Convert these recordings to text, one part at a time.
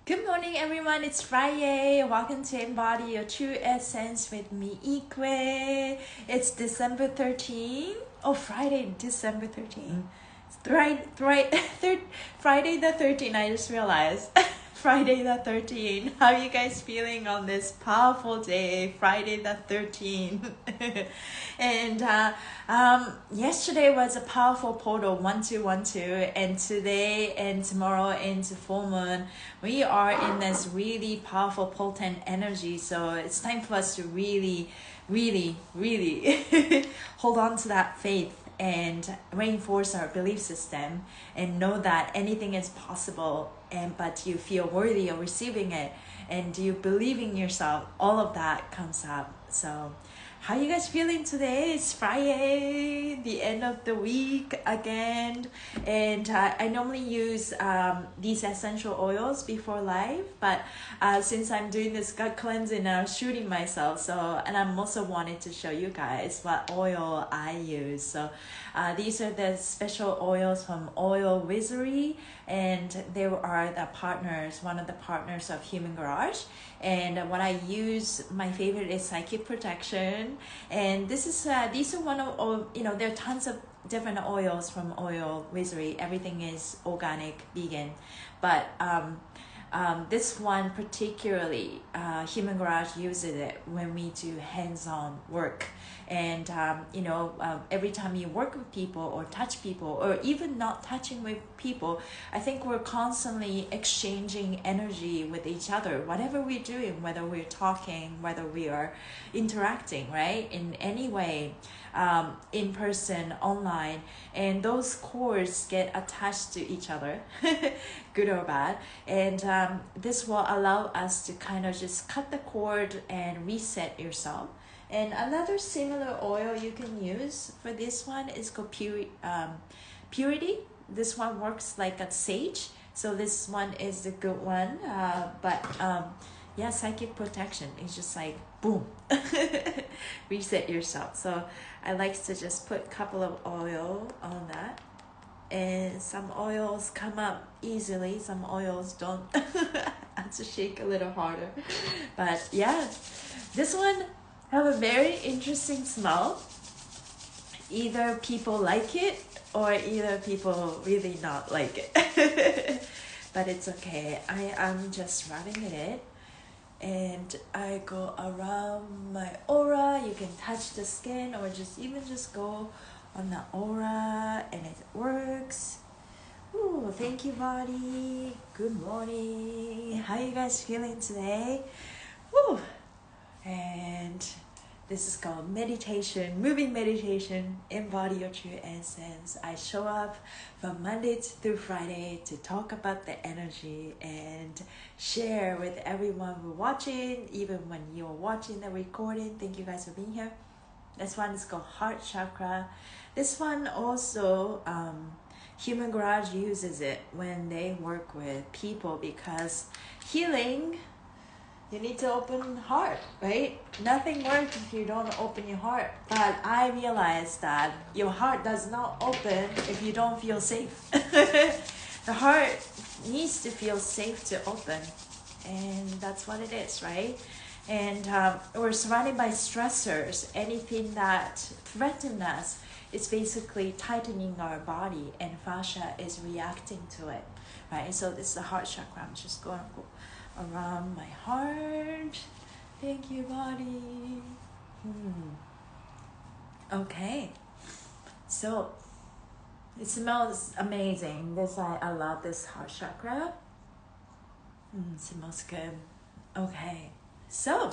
Good morning, everyone. It's Friday. Welcome to Embody Your True Essence with me, Ikue. It's December 13th. Oh, Friday, December 13th. Right, Friday the 13th. I just realized. Friday the 13th. How are you guys feeling on this powerful day, Friday the 13th? And yesterday was a powerful portal 1212, and today and tomorrow into full moon, we are in this really powerful, potent energy. So it's time for us to really, really, really hold on to that faith and reinforce our belief system and know that anything is possible, and but you feel worthy of receiving it and you believe in yourself, all of that comes up. So how you guys feeling today? It's Friday, the end of the week again, and I normally use these essential oils before live, but since I'm doing this gut cleansing, I'm shooting myself. So, and I'm also wanted to show you guys what oil I use. So, these are the special oils from Oil Wizardry, and they are the partners, one of the partners of Human Garage. And what I use, my favorite is Psychic Protection, and this is these are one of there are tons of different oils from Oil Wizardry. Everything is organic, vegan, but this one particularly, Human Garage uses it when we do hands-on work. And every time you work with people or touch people, or even not touching with people, I think we're constantly exchanging energy with each other, whatever we're doing, whether we're talking, whether we are interacting, right, in any way, in person, online, and those cords get attached to each other, good or bad, and this will allow us to kind of just cut the cord and reset yourself. And another similar oil you can use for this one is called Purity. This one works like a sage, so this one is the good one. Yeah, Psychic Protection is just like boom, reset yourself. So I like to just put a couple of oil on that, and some oils come up easily, some oils don't. I have to shake a little harder, but yeah, this one have a very interesting smell. Either people like it or either people really not like it. But it's okay. I am just rubbing it, and I go around my aura. You can touch the skin or just go on the aura, and it works. Ooh, thank you, body. Good morning. How you guys feeling today? Woo. And this is called meditation, moving meditation, embody your true essence. I show up from Monday through Friday to talk about the energy and share with everyone who's watching, even when you're watching the recording. Thank you guys for being here. This one is called Heart Chakra. This one also, Human Garage uses it when they work with people, because healing, you need to open heart, right? Nothing works if you don't open your heart. But I realized that your heart does not open if you don't feel safe. The heart needs to feel safe to open. And that's what it is, right? And we're surrounded by stressors. Anything that threatens us is basically tightening our body, and fascia is reacting to it, right? So this is the heart chakra. I'm just going around my heart. Thank you, body. Okay, so it smells amazing. I love this heart chakra. It smells good. Okay, so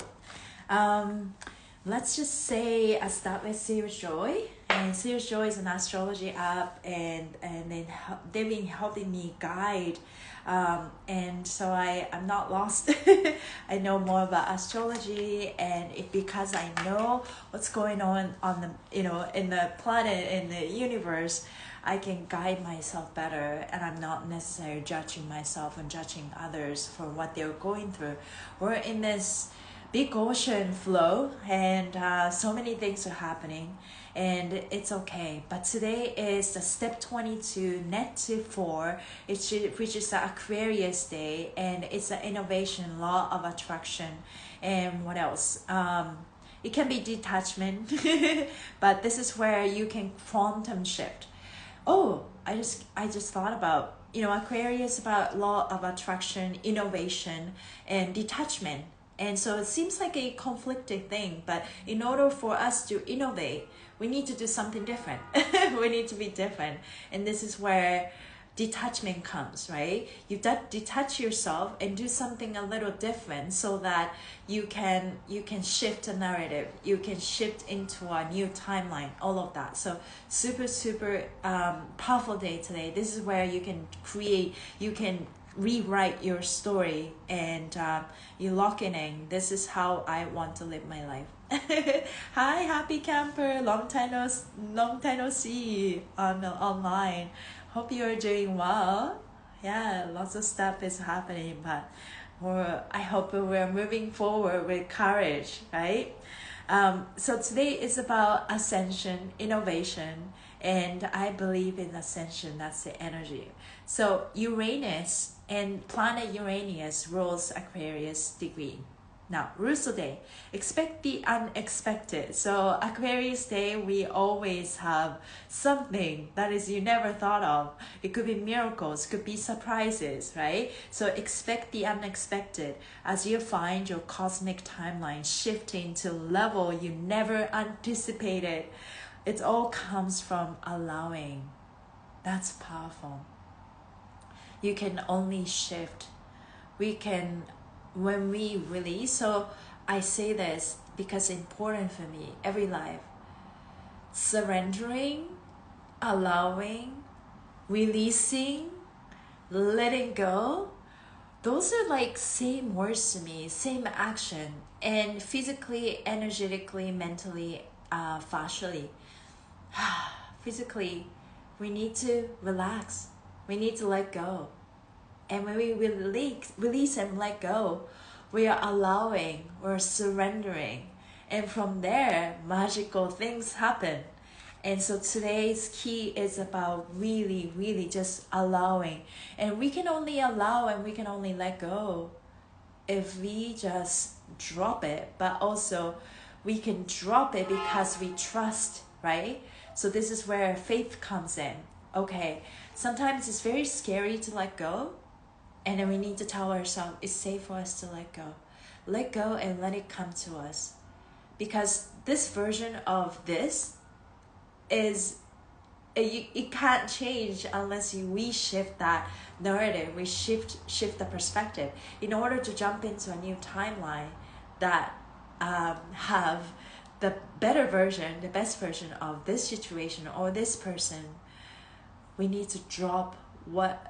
let's just say I start with Serious Joy. And Serious Joy is an astrology app, and then they've been helping me guide, and so I'm not lost. I know more about astrology, and because I know what's going on the in the planet, in the universe, I can guide myself better, and I'm not necessarily judging myself and judging others for what they're going through. We're in this big ocean flow, and so many things are happening, and it's okay. But today is the step 22, net to 4, which is the Aquarius day, and it's an innovation, law of attraction. And what else? It can be detachment, but this is where you can quantum shift. Oh, I just thought about, Aquarius about law of attraction, innovation, and detachment. And so it seems like a conflicting thing, but in order for us to innovate, we need to do something different. We need to be different. And this is where detachment comes, right? You detach yourself and do something a little different so that you can shift a narrative, you can shift into a new timeline, all of that. So super powerful day today. This is where you can create, you can rewrite your story, and you lock in. This is how I want to live my life. Hi, happy camper. Long time no see online. Hope you are doing well. Yeah, lots of stuff is happening, but I hope we're moving forward with courage, right? So today is about ascension, innovation, and I believe in ascension. That's the energy. So Uranus and planet Uranus rules Aquarius degree. Now, rules today, expect the unexpected. So Aquarius day, we always have something that is you never thought of. It could be miracles, could be surprises, right? So expect the unexpected as you find your cosmic timeline shifting to level you never anticipated. It all comes from allowing. That's powerful. You can only shift. When we release, so I say this because it's important for me, every life. Surrendering, allowing, releasing, letting go, those are like same words to me, same action, and physically, energetically, mentally, fascially. Physically, we need to relax. We need to let go. And when we release and let go, we are allowing, we're surrendering. And from there, magical things happen. And so today's key is about really just allowing. And we can only allow and we can only let go if we just drop it. But also, we can drop it because we trust, right? So this is where faith comes in. Okay, sometimes it's very scary to let go. And then we need to tell ourselves it's safe for us to let go. Let go and let it come to us. Because this version of this is, it can't change unless we shift that narrative, we shift the perspective. In order to jump into a new timeline that have the better version, the best version of this situation or this person, we need to drop what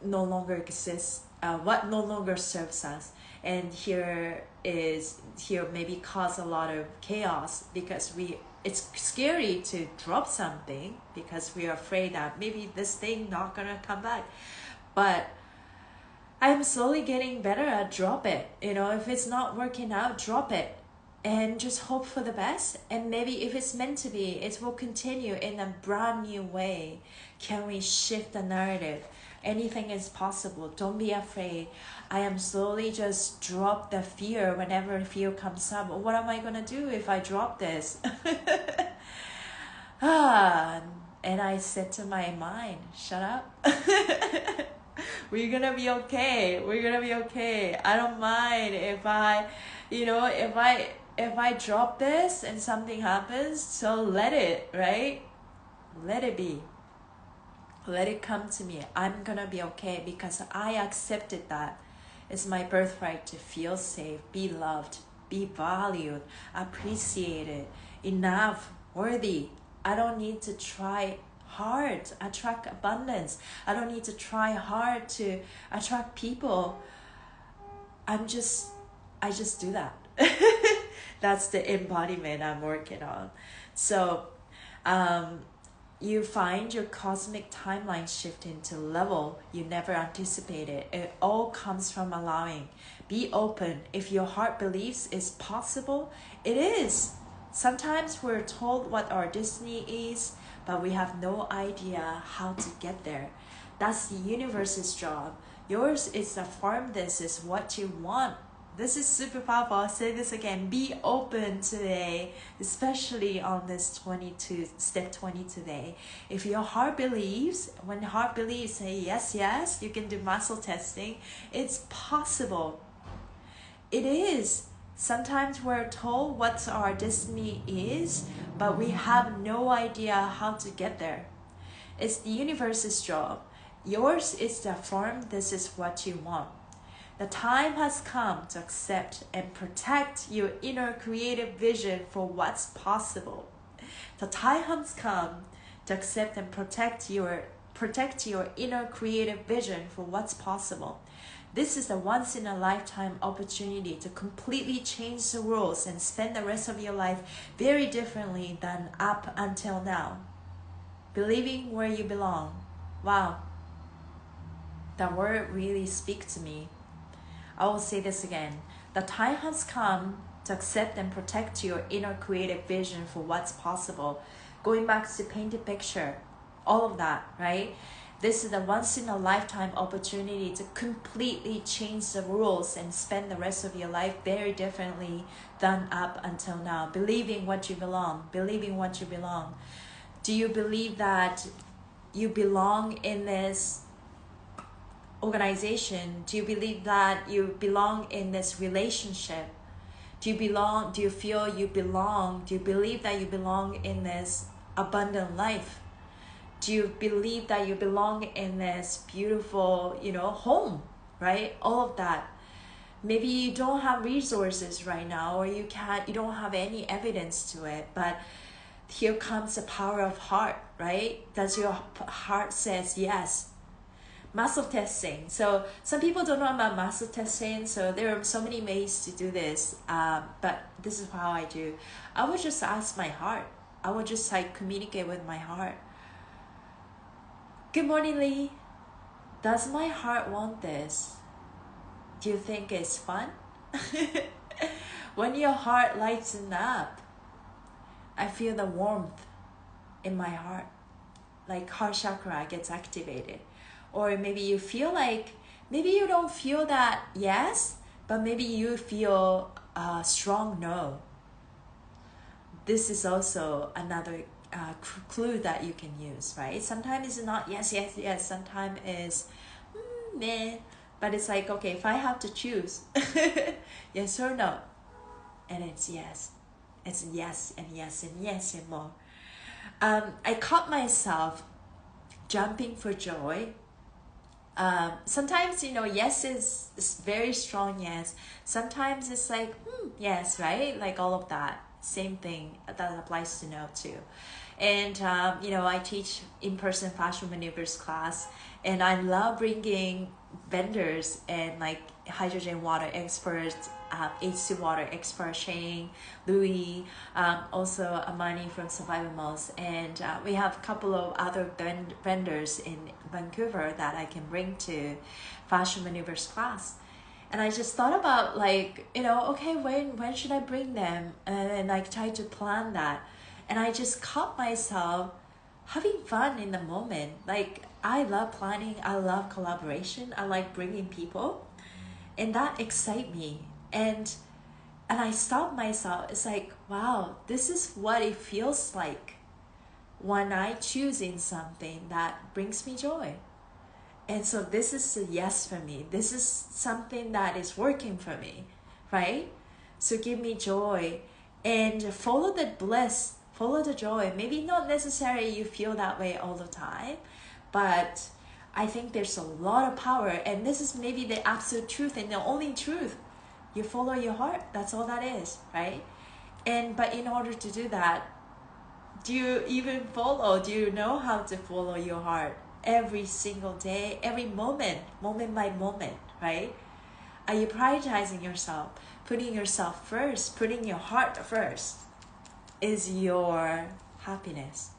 no longer exists, what no longer serves us, and here maybe cause a lot of chaos because it's scary to drop something because we are afraid that maybe this thing not gonna come back. But I'm slowly getting better at drop it. If it's not working out, drop it and just hope for the best. And maybe if it's meant to be, it will continue in a brand new way. Can we shift the narrative? Anything is possible. Don't be afraid. I am slowly just drop the fear whenever fear comes up. What am I going to do if I drop this? And I said to my mind, shut up. We're going to be okay. We're going to be okay. I don't mind if I drop this and something happens, so let it, right? Let it be. Let it come to me. I'm gonna be okay because I accepted that. It's my birthright to feel safe, be loved, be valued, appreciated, enough, worthy. I don't need to try hard to attract abundance. I don't need to try hard to attract people. I just do that. That's the embodiment I'm working on. So, you find your cosmic timeline shifting to level you never anticipated. It all comes from allowing. Be open. If your heart believes it's possible, it is. Sometimes we're told what our destiny is, but we have no idea how to get there. That's the universe's job. Yours is to affirm this is what you want. This is super powerful. I'll say this again. Be open today, especially on this 22, step 20 today. If your heart believes, when heart believes, say yes, yes, you can do muscle testing. It's possible. It is. Sometimes we're told what our destiny is, but we have no idea how to get there. It's the universe's job. Yours is to affirm this is what you want. The time has come to accept and protect your inner creative vision for what's possible. The time has come to accept and protect your inner creative vision for what's possible. This is a once-in-a-lifetime opportunity to completely change the rules and spend the rest of your life very differently than up until now. Believing where you belong. Wow. That word really speaks to me. I will say this again. The time has come to accept and protect your inner creative vision for what's possible. Going back to paint a picture, all of that, right? This is a once-in-a-lifetime opportunity to completely change the rules and spend the rest of your life very differently than up until now. Believing what you belong. Believing what you belong. Do you believe that you belong in this organization? Do you believe that you belong in this relationship? Do you feel you belong? Do you believe that you belong in this abundant life? Do you believe that you belong in this beautiful, home, right? All of that. Maybe you don't have resources right now, or you don't have any evidence to it, but here comes the power of heart, right? Does your heart says yes? Muscle testing. So some people don't know about muscle testing, so there are so many ways to do this, but this is how I do. I would just ask my heart. I would just communicate with my heart. Good morning, Lee. Does my heart want this? Do you think it's fun? When your heart lights up, I feel the warmth in my heart, like heart chakra gets activated. Or maybe you feel maybe you don't feel that yes, but maybe you feel a strong no. This is also another clue that you can use, right? Sometimes it's not yes, yes, yes. Sometimes it's meh. But it's okay, if I have to choose, yes or no, and it's yes. It's yes and yes and yes and more. I caught myself jumping for joy. Sometimes, yes is very strong yes. Sometimes it's yes, right? Like all of that. Same thing that applies to no too. And, I teach in-person fascia maneuvers class, and I love bringing vendors and hydrogen water experts, H2 water expert Shane, Louis, also Amani from Survival Modes, and we have a couple of other vendors in Vancouver that I can bring to fascia maneuvers class. And I just thought about okay, when should I bring them? And I tried to plan that. And I just caught myself having fun in the moment. I love planning. I love collaboration. I like bringing people. And that excites me. And I stopped myself. It's wow, this is what it feels like when I choosing something that brings me joy. And so this is a yes for me. This is something that is working for me, right? So give me joy and follow the bliss, follow the joy. Maybe not necessarily you feel that way all the time, but I think there's a lot of power, and this is maybe the absolute truth and the only truth. You follow your heart. That's all that is, right? But in order to do that, do you even follow? Do you know how to follow your heart? Every single day, every moment by moment, right? Are you prioritizing yourself, putting yourself first, putting your heart first? Is your happiness.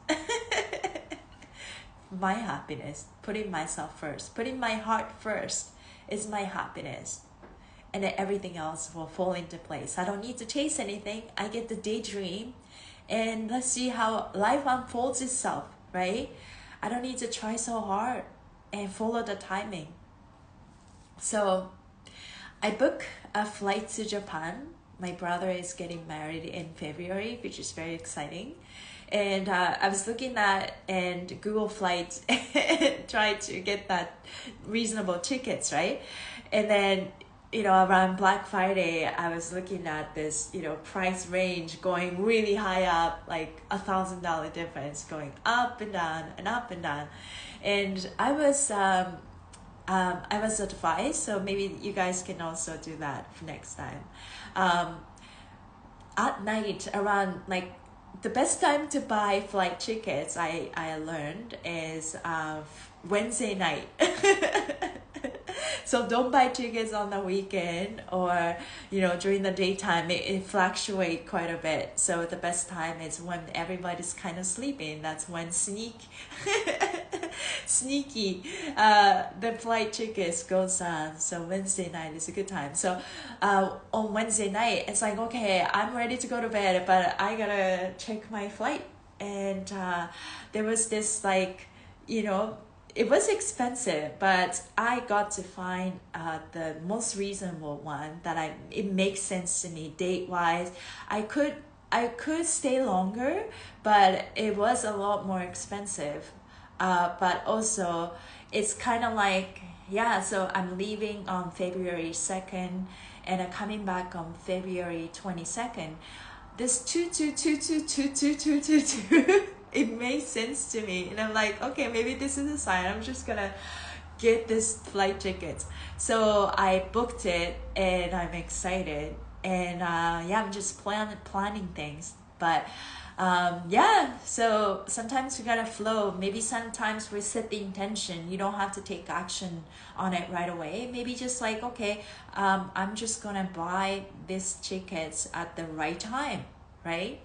my happiness, putting myself first, putting my heart first is my happiness. And then everything else will fall into place. I don't need to chase anything. I get to daydream and let's see how life unfolds itself, right? I don't need to try so hard and follow the timing. So I booked a flight to Japan. My brother is getting married in February, which is very exciting. And I was looking at and Google Flights and tried to get that reasonable tickets, right? And then, you know, around Black Friday, I was looking at this, you know, price range going really high up, like $1,000 difference, going up and down and up and down. And I was advised, so maybe you guys can also do that for next time. At night, around like the best time to buy flight tickets, I learned is Wednesday night. So don't buy tickets on the weekend or, you know, during the daytime. It fluctuates quite a bit. So the best time is when everybody's kind of sleeping. That's when sneaky the flight tickets goes on. So Wednesday night is a good time. So on Wednesday night, it's like, okay, I'm ready to go to bed, but I gotta check my flight. And there was this, like, you know, it was expensive, but I got to find the most reasonable one that it makes sense to me date wise. I could stay longer, but it was a lot more expensive. But also it's kind of like, yeah, so I'm leaving on February 2nd and I'm coming back on February 22nd. This 2 it made sense to me, and I'm like, okay, maybe this is a sign. I'm just gonna get this flight ticket. So I booked it and I'm excited, and yeah, I'm just planning things. But yeah, so sometimes we gotta flow. Maybe sometimes we set the intention. You don't have to take action on it right away. Maybe just like, okay, I'm just gonna buy these tickets at the right time, right?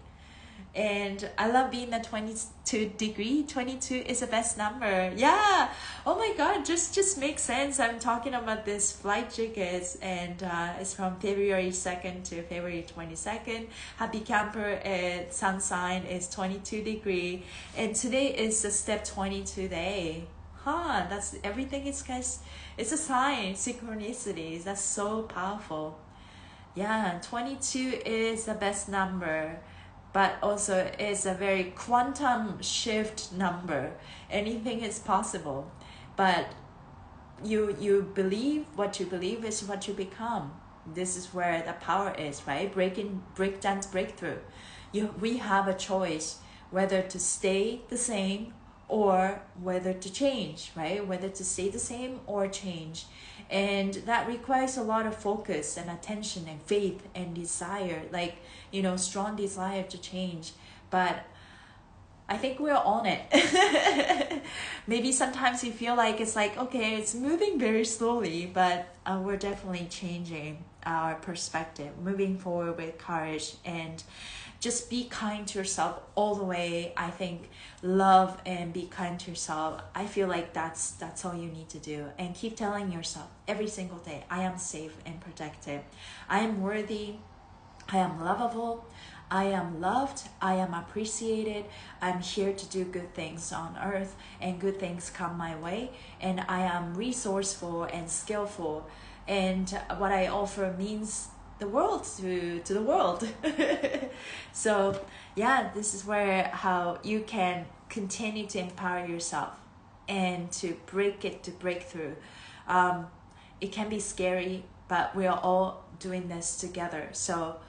And I love being the 22 degree. 22 is the best number. Yeah. Oh my God, just makes sense. I'm talking about this flight tickets, and it's from February 2nd to February 22nd. Happy Camper sun sign is 22 degree. And today is the step 22 day. That's everything is, guys. It's a sign, synchronicities. That's so powerful. Yeah, 22 is the best number, but also it's a very quantum shift number. Anything is possible, but you believe what you believe is what you become. This is where the power is, right? Breakdance breakthrough. We have a choice whether to stay the same or whether to change, right? Whether to stay the same or change. And that requires a lot of focus and attention and faith and desire, like, you know, strong desire to change. But I think we're on it. Maybe sometimes you feel like it's like, okay, it's moving very slowly, but we're definitely changing our perspective, moving forward with courage, and just be kind to yourself all the way. I think love and be kind to yourself. I feel like that's all you need to do. And keep telling yourself every single day, I am safe and protected. I am worthy. I am lovable. I am loved. I am appreciated. I'm here to do good things on earth, and good things come my way. And I am resourceful and skillful. And what I offer means the world to the world. So yeah, this is where how you can continue to empower yourself and to break through. It can be scary, but we are all doing this together. So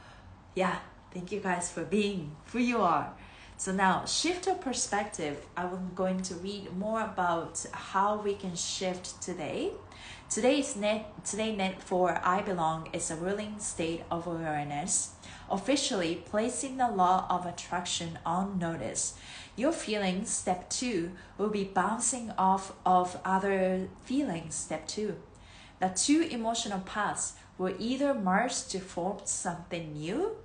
yeah, thank you guys for being who you are. So now, shift your perspective. I'm going to read more about how we can shift today. Today net for I belong is a ruling state of awareness, officially placing the law of attraction on notice. Your feelings, step 2, will be bouncing off of other feelings, step 2. The two emotional paths will either merge to form something new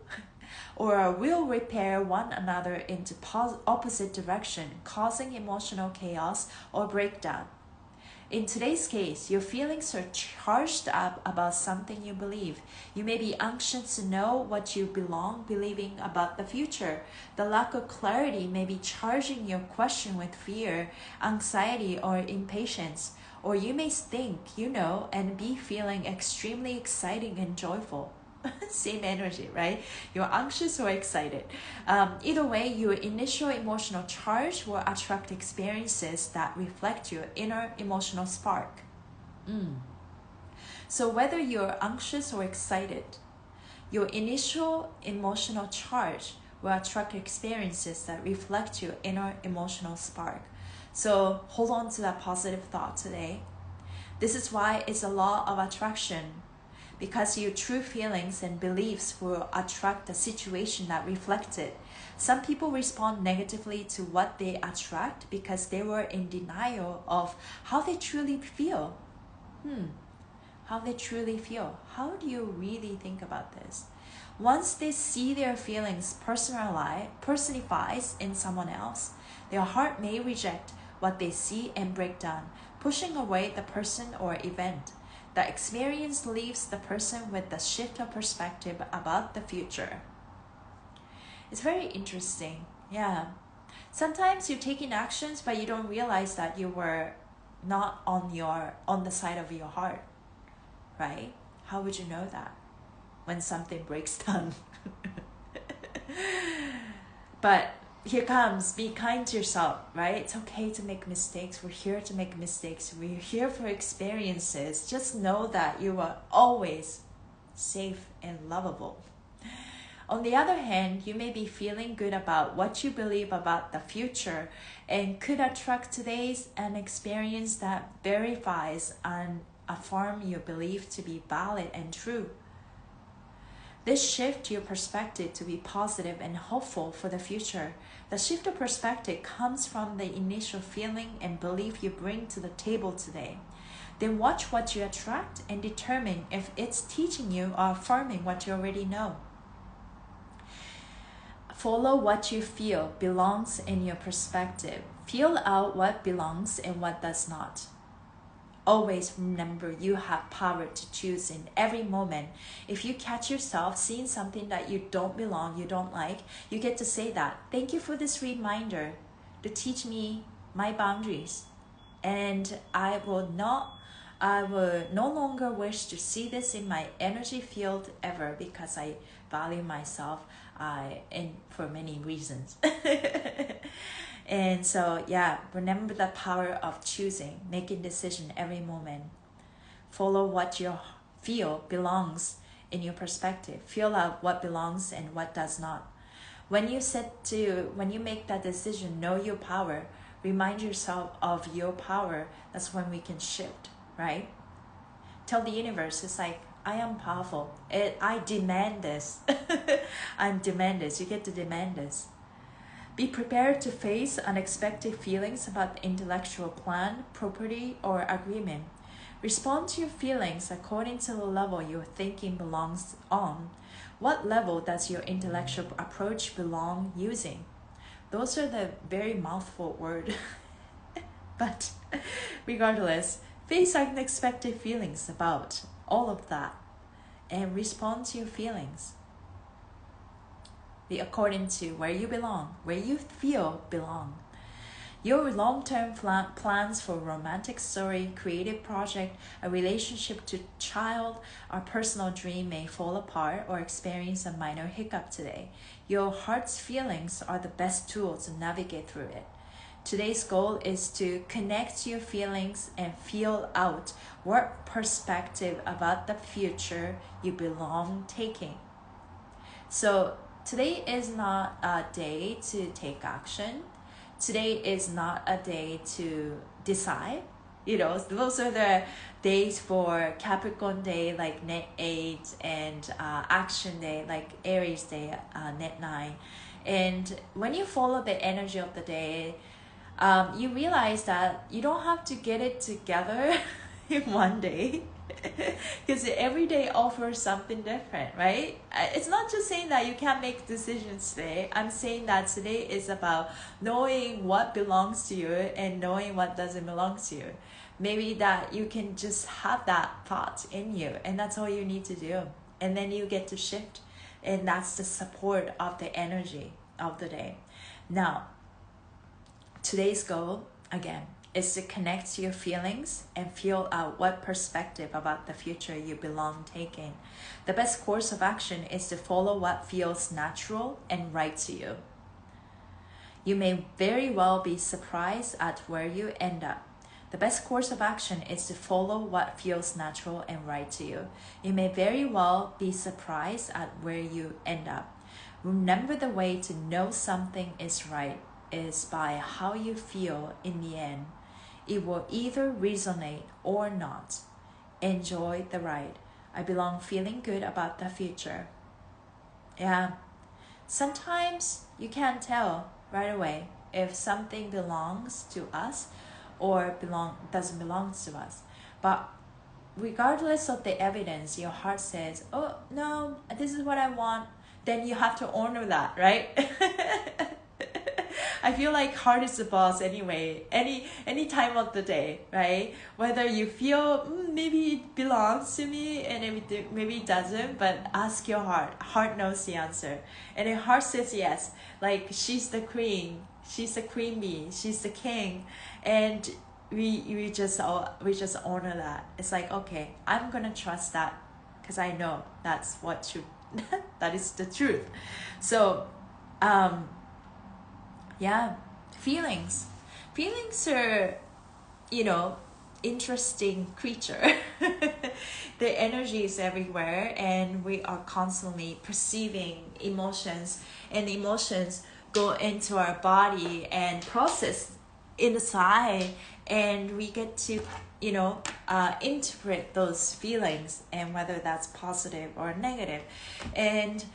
or will repair one another into opposite direction, causing emotional chaos or breakdown. In today's case, your feelings are charged up about something you believe. You may be anxious to know what you believing about the future. The lack of clarity may be charging your question with fear, anxiety, or impatience. Or you may think you know and be feeling extremely exciting and joyful. Same energy, right? You're anxious or excited. Either way, your initial emotional charge will attract experiences that reflect your inner emotional spark. So whether you're anxious or excited, your initial emotional charge will attract experiences that reflect your inner emotional spark. So hold on to that positive thought today. This is why it's a law of attraction, because your true feelings and beliefs will attract a situation that reflects it. Some people respond negatively to what they attract because they were in denial of how they truly feel. How they truly feel. How do you really think about this? Once they see their feelings personified in someone else, their heart may reject what they see and break down, pushing away the person or event. The experience leaves the person with a shift of perspective about the future. It's very interesting. Yeah. Sometimes you're taking actions, but you don't realize that you were not on the side of your heart, right? How would you know that when something breaks down? But here comes, be kind to yourself, right? It's okay to make mistakes. We're here to make mistakes. We're here for experiences. Just know that you are always safe and lovable. On the other hand, you may be feeling good about what you believe about the future and could attract today's an experience that verifies and affirms your belief to be valid and true. This shift your perspective to be positive and hopeful for the future. The shift of perspective comes from the initial feeling and belief you bring to the table today. Then watch what you attract and determine if it's teaching you or affirming what you already know. Follow what you feel belongs in your perspective. Feel out what belongs and what does not. Always remember you have power to choose in every moment. If you catch yourself seeing something that you don't belong, you don't like, you get to say that. Thank you for this reminder to teach me my boundaries. And I will no longer wish to see this in my energy field ever, because I value myself and for many reasons. And so, yeah, remember the power of choosing, making decision every moment. Follow what you feel belongs in your perspective. Feel out what belongs and what does not. When you make that decision, know your power. Remind yourself of your power. That's when we can shift, right? Tell the universe, it's like, I am powerful. I demand this. I demand this. You get to demand this. Be prepared to face unexpected feelings about the intellectual plan, property, or agreement. Respond to your feelings according to the level your thinking belongs on. What level does your intellectual approach belong using? Those are the very mouthful word. But regardless, face unexpected feelings about all of that and respond to your feelings. Be according to where you belong, where you feel belong. Your long-term plans for romantic story, creative project, a relationship to child, or personal dream may fall apart or experience a minor hiccup today. Your heart's feelings are the best tool to navigate through it. Today's goal is to connect your feelings and feel out what perspective about the future you belong taking. So today is not a day to take action. Today is not a day to decide. Those are the days for Capricorn day, like Net 8, and Action day, like Aries day, Net 9. And when you follow the energy of the day, you realize that you don't have to get it together in one day. Because every day offers something different, right? It's not just saying that you can't make decisions today. I'm saying that today is about knowing what belongs to you and knowing what doesn't belong to you. Maybe that you can just have that thought in you, and that's all you need to do. And then you get to shift, and that's the support of the energy of the day. Now, today's goal, again, is to connect to your feelings and feel out what perspective about the future you belong taking. The best course of action is to follow what feels natural and right to you. You may very well be surprised at where you end up. The best course of action is to follow what feels natural and right to you. You may very well be surprised at where you end up. Remember, the way to know something is right is by how you feel in the end. It will either resonate or not. Enjoy the ride. I belong feeling good about the future. Yeah. Sometimes you can't tell right away if something belongs to us or doesn't belong to us. But regardless of the evidence, your heart says, oh, no, this is what I want. Then you have to honor that, right? I feel like heart is the boss anyway, any time of the day, right? Whether you feel maybe it belongs to me and maybe it doesn't, but ask your heart. Heart knows the answer. And if heart says yes, like she's the queen, she's the queen bee, she's the king, and we just honor that. It's like, okay, I'm gonna trust that because I know that's what should that is the truth. So yeah, feelings are, interesting creature. The energy is everywhere, and we are constantly perceiving emotions, and emotions go into our body and process inside, and we get to interpret those feelings, and whether that's positive or negative. And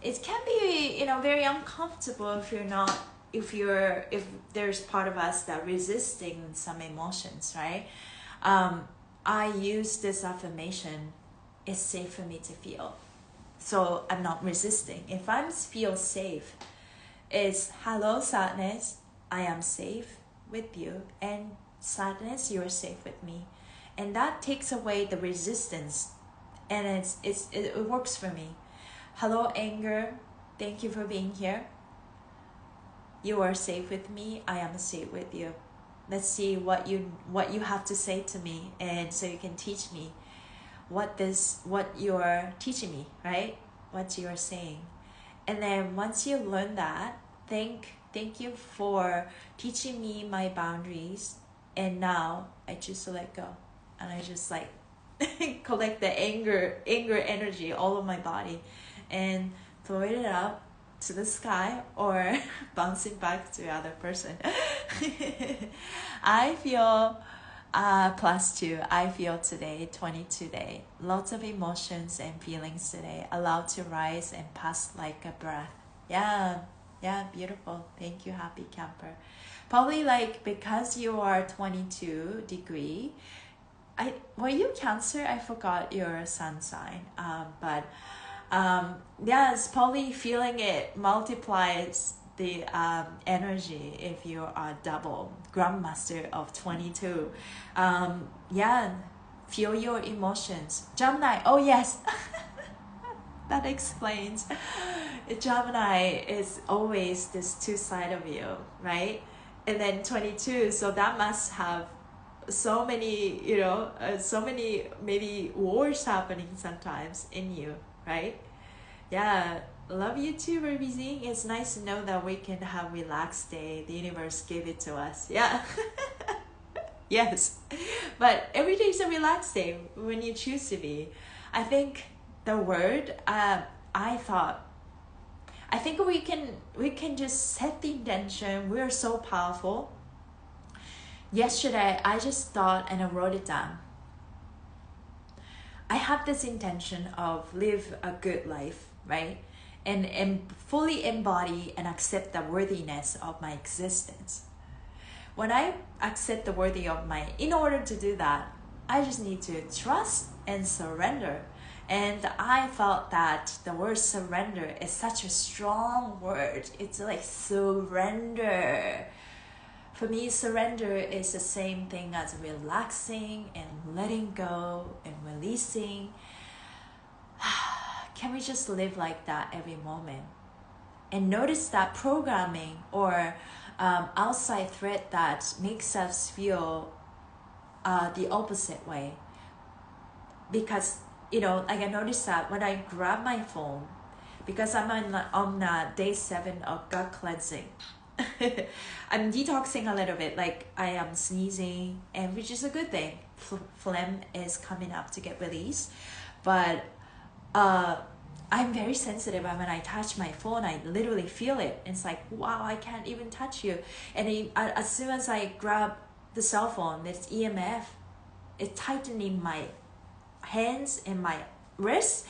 it can be very uncomfortable if there's part of us that resisting some emotions, right? I use this affirmation: it's safe for me to feel, so I'm not resisting. If I feel safe, it's hello sadness, I am safe with you, and sadness, you're safe with me. And that takes away the resistance, and it works for me. Hello anger, thank you for being here. You are safe with me, I am safe with you. Let's see what you have to say to me, and so you can teach me what you're teaching me, right? What you're saying. And then once you learn that, thank you for teaching me my boundaries, and now I choose to let go. And I just like collect the anger energy all over my body and throw it up to the sky or bouncing back to the other person. I feel +2. I feel today 22 day. Lots of emotions and feelings today, allowed to rise and pass like a breath. Yeah, beautiful. Thank you, happy camper. Probably like because you are 22 degree. Were you Cancer? I forgot your sun sign. But it's probably feeling it multiplies the energy if you are double grandmaster of 22. Feel your emotions. Gemini, oh yes. That explains. Gemini is always this two side of you, right? And then 22, so that must have so many, so many maybe wars happening sometimes in you, right? Yeah, love you too, Ruby Z. It's nice to know that we can have relaxed day. The universe gave it to us. Yeah. Yes. But every day is a relaxed day when you choose to be. I think the word, I think we can just set the intention. We are so powerful. Yesterday, I just thought and I wrote it down. I have this intention of live a good life, right? And fully embody and accept the worthiness of my existence. When I accept the worthy of in order to do that, I just need to trust and surrender. And I felt that the word surrender is such a strong word. It's like surrender. For me, surrender is the same thing as relaxing and letting go and releasing. Can we just live like that every moment? And notice that programming or outside threat that makes us feel the opposite way. Because, like I noticed that when I grab my phone, because I'm on day 7 of gut cleansing, I'm detoxing a little bit, like I am sneezing, and which is a good thing. Phlegm is coming up to get released. But I'm very sensitive, and when I touch my phone, I literally feel it. It's like, wow, I can't even touch you. And as soon as I grab the cell phone, it's EMF. It's tightening my hands and my wrists,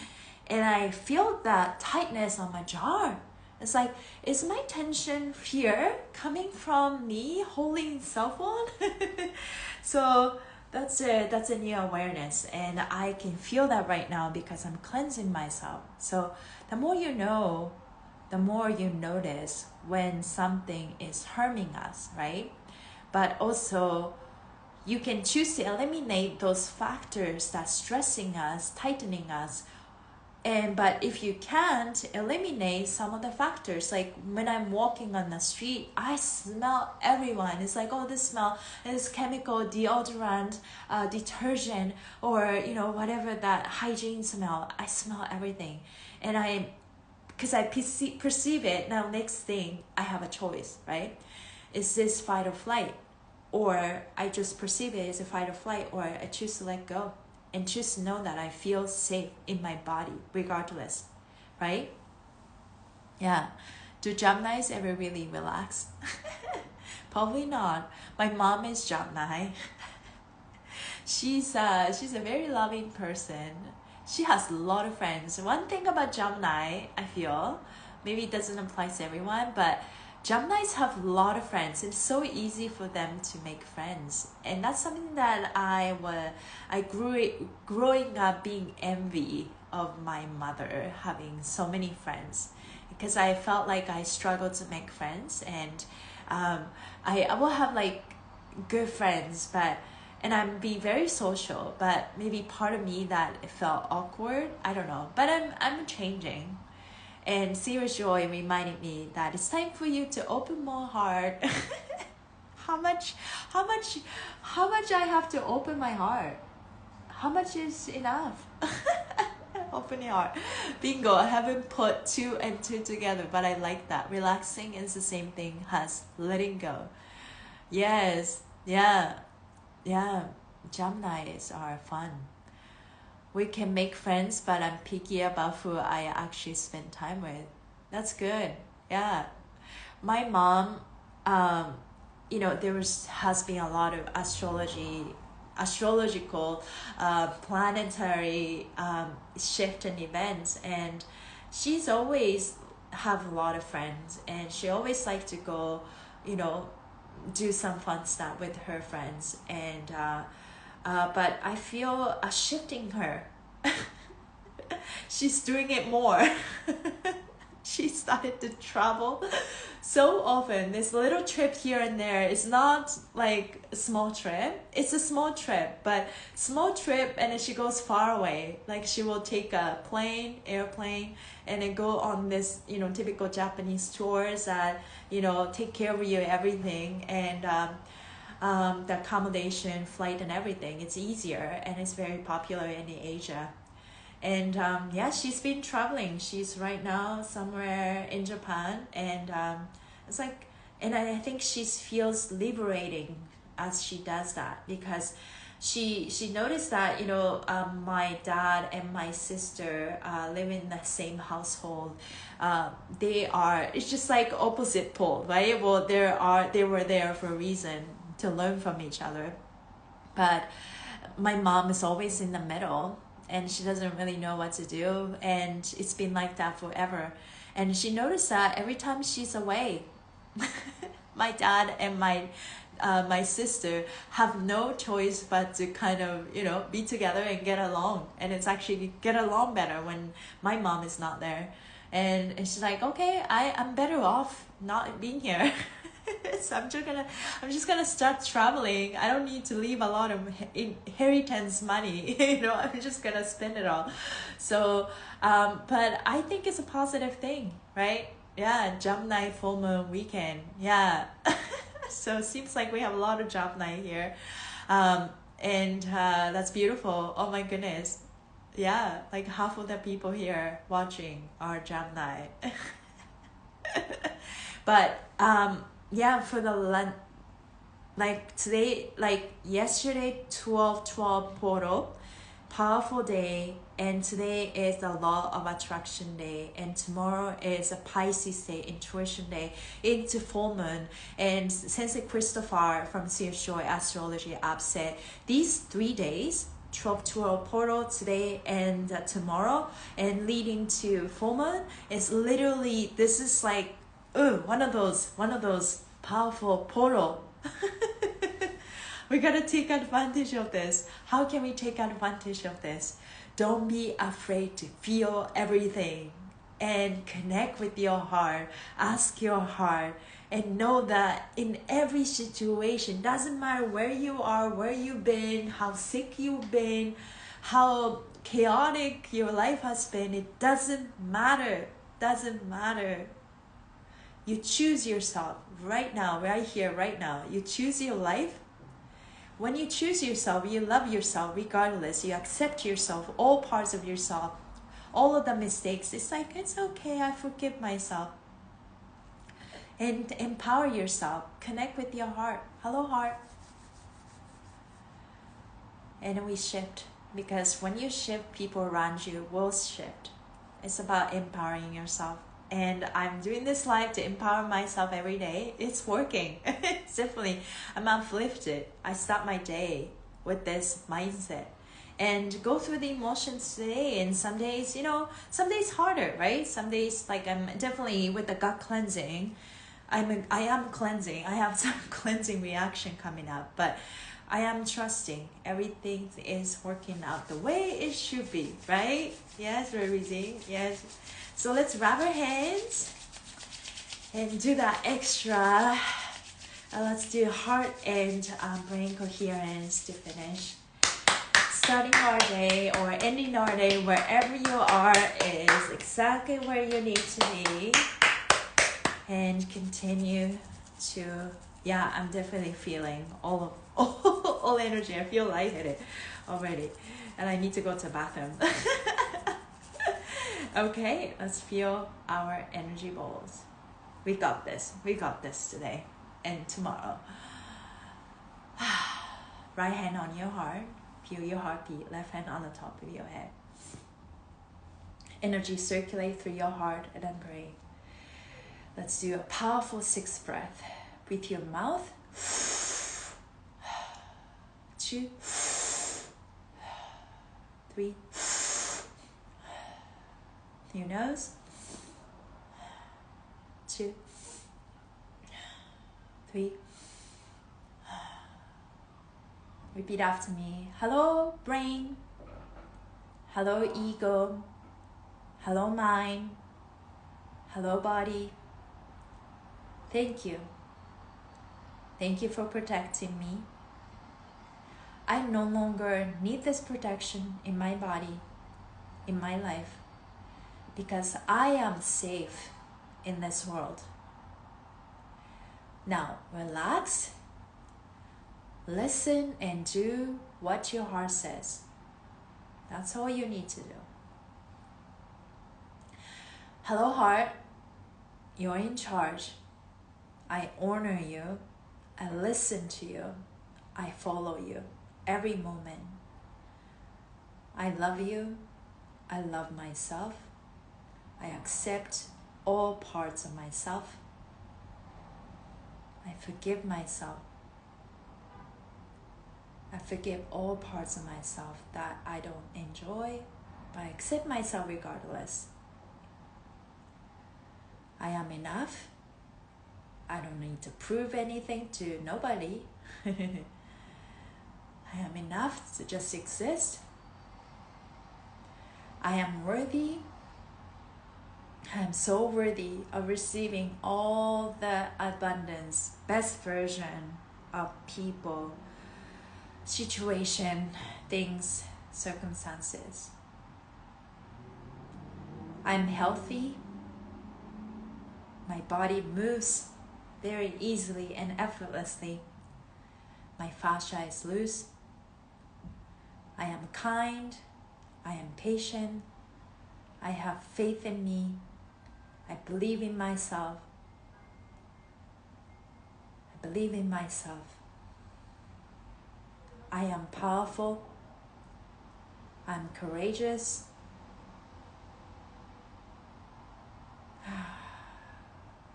and I feel that tightness on my jaw. It's like, is my tension here coming from me holding cell phone? So that's a new awareness, and I can feel that right now because I'm cleansing myself. So the more you know, the more you notice when something is harming us, right? But also you can choose to eliminate those factors that's stressing us, tightening us. But if you can't eliminate some of the factors, like when I'm walking on the street, I smell everyone. It's like, oh, this smell is chemical, deodorant, detergent, or whatever that hygiene smell. I smell everything, and because I perceive it. Now, next thing, I have a choice, right? Is this fight or flight, or I just perceive it as a fight or flight, or I choose to let go. And just know that I feel safe in my body regardless, right? Yeah. Do Geminis ever really relax? Probably not. My mom is Gemini. She's a very loving person. She has a lot of friends. One thing about Gemini, I feel, maybe it doesn't apply to everyone, but Geminis have a lot of friends. It's so easy for them to make friends, and that's something that growing up being envy of my mother having so many friends, because I felt like I struggled to make friends, and I will have like good friends, and I'm be very social, but maybe part of me that it felt awkward. I don't know, but I'm changing. And Serious Joy reminded me that it's time for you to open more heart. How much I have to open my heart? How much is enough? Open your heart. Bingo, I haven't put 2 and 2 together, but I like that. Relaxing is the same thing as letting go. Yes, yeah. Geminis are fun. We can make friends, but I'm picky about who I actually spend time with. That's good. Yeah. My mom, has been a lot of astrological, planetary shift and events, and she's always have a lot of friends, and she always like to go, do some fun stuff with her friends, and but I feel a shifting her. She's doing it more. She started to travel so often. This little trip here and there is not like a small trip. It's a small trip, but small trip, and then she goes far away. Like she will take a airplane, and then go on this, typical Japanese tours that, take care of you, everything. And the accommodation, flight, and everything, it's easier, and it's very popular in Asia. And she's been traveling. She's right now somewhere in Japan, and it's like, and I think she feels liberating as she does that, because she noticed that my dad and my sister live in the same household. It's just like opposite pole, right? Well, they were there for a reason, to learn from each other, but my mom is always in the middle, and she doesn't really know what to do, and it's been like that forever. And she noticed that every time she's away, my dad and my my sister have no choice but to kind of, be together and get along. And it's actually get along better when my mom is not there. And she's like, okay, I'm better off not being here. So I'm just gonna start traveling. I don't need to leave a lot of inheritance money. I'm just gonna spend it all. So, but I think it's a positive thing, right? Yeah, job night, full moon weekend. Yeah. So it seems like we have a lot of job night here, and that's beautiful. Oh my goodness. Yeah, like half of the people here watching are job night. But yeah, for the like today, like yesterday, 12/12 portal, powerful day, and today is the law of attraction day, and tomorrow is a Pisces day, intuition day, into full moon. And Sensei Christopher from Seashore Astrology app said these 3 days, 12/12 portal today and tomorrow, and leading to full moon, is literally, this is like one of those powerful portal. We gotta take advantage of this. How can we take advantage of this? Don't be afraid to feel everything and connect with your heart. Ask your heart and know that in every situation, doesn't matter where you are, where you've been, how sick you've been, how chaotic your life has been, it doesn't matter. Doesn't matter. You choose yourself right now, right here, right now. You choose your life. When you choose yourself, you love yourself regardless. You accept yourself, all parts of yourself, all of the mistakes. It's like, it's okay, I forgive myself. And empower yourself. Connect with your heart. Hello, heart. And we shift. Because when you shift, people around you will shift. It's about empowering yourself. And I'm doing this live to empower myself every day. It's working. It's definitely, I'm uplifted. I start my day with this mindset and go through the emotions today. And some days, some days harder, right? Some days, like, I'm definitely with the gut cleansing. I am cleansing. I have some cleansing reaction coming up, but I am trusting everything is working out the way it should be, right? Yes, we're reading. Yes. So let's rub our hands and do that extra. Let's do heart and brain coherence to finish. Starting our day or ending our day, wherever you are, is exactly where you need to be. And continue to, yeah, I'm definitely feeling all energy. I feel lightheaded already. And I need to go to the bathroom. Okay, let's feel our energy bowls. We got this. We got this today and tomorrow. Right hand on your heart. Feel your heartbeat. Left hand on the top of your head. Energy circulate through your heart and then brain. Let's do a powerful 6th breath. Breathe your mouth. 2, 3. Your nose. 2, 3. Repeat after me. Hello, brain. Hello, ego. Hello, mind. Hello, body. Thank you. Thank you for protecting me. I no longer need this protection in my body, in my life, because I am safe in this world. Now, relax, listen, and do what your heart says. That's all you need to do. Hello, heart. You're in charge. I honor you. I listen to you. I follow you every moment. I love you. I love myself. I accept all parts of myself. I forgive myself. I forgive all parts of myself that I don't enjoy, but I accept myself regardless. I am enough. I don't need to prove anything to nobody. I am enough to just exist. I am worthy. I am so worthy of receiving all the abundance, best version of people, situation, things, circumstances. I'm healthy. My body moves very easily and effortlessly. My fascia is loose. I am kind. I am patient. I have faith in me. I believe in myself. I believe in myself. I am powerful. I'm courageous.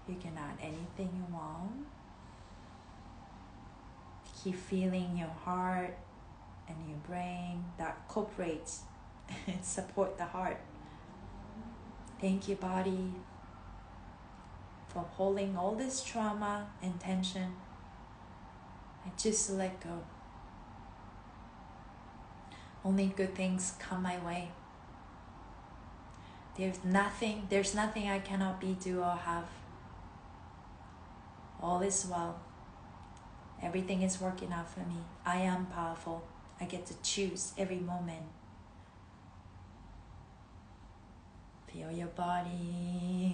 You can add anything you want. Keep feeling your heart and your brain that cooperates and support the heart. Thank you, body, for holding all this trauma and tension. I just let go. Only good things come my way. There's nothing I cannot be, do, or have. All is well. Everything is working out for me. I am powerful. I get to choose every moment. Feel your body.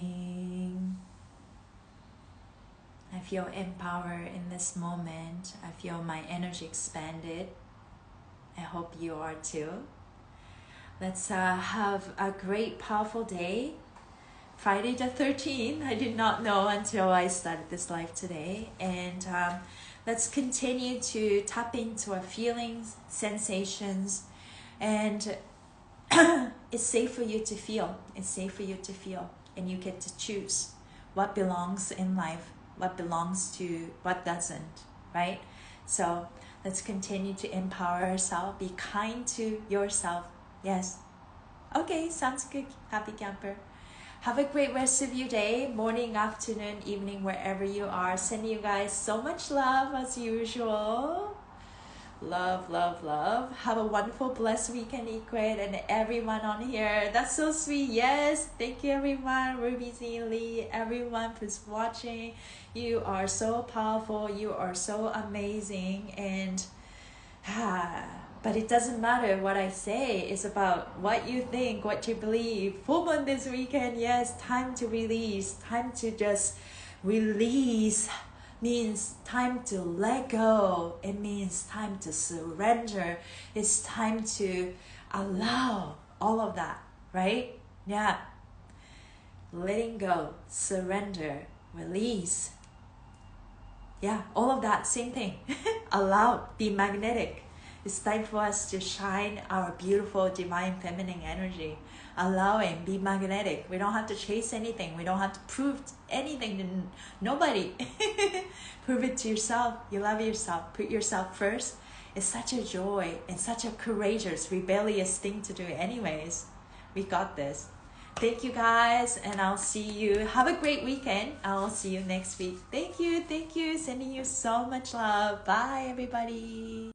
I feel empowered in this moment. I feel my energy expanded. I hope you are too. Let's have a great, powerful day. Friday the 13th, I did not know until I started this live today. And let's continue to tap into our feelings, sensations, and it's safe for you to feel. It's safe for you to feel. And you get to choose what belongs in life, what belongs to what doesn't, right? So let's continue to empower ourselves. Be kind to yourself. Yes. Okay, sounds good. Happy camper. Have a great rest of your day, morning, afternoon, evening, wherever you are. Sending you guys so much love as usual. Love, love, love. Have a wonderful, blessed weekend, IKUED, and everyone on here. That's so sweet. Yes. Thank you, everyone. Ruby, Z, Lee, everyone who's watching. You are so powerful. You are so amazing. And but it doesn't matter what I say. It's about what you think, what you believe. Full moon this weekend. Yes. Time to release. Time to just release. Means time to let go. It means time to surrender. It's time to allow all of that, right? Yeah. Letting go, surrender, release. Yeah, all of that, same thing. Allow, be magnetic. It's time for us to shine our beautiful divine feminine energy. Allowing, be magnetic. We don't have to chase anything. We don't have to prove anything to nobody. Prove it to yourself. You love yourself. Put yourself first. It's such a joy and such a courageous, rebellious thing to do anyways. We got this. Thank you guys, and I'll see you. Have a great weekend. I'll see you next week. Thank you. Thank you. Sending you so much love. Bye, everybody.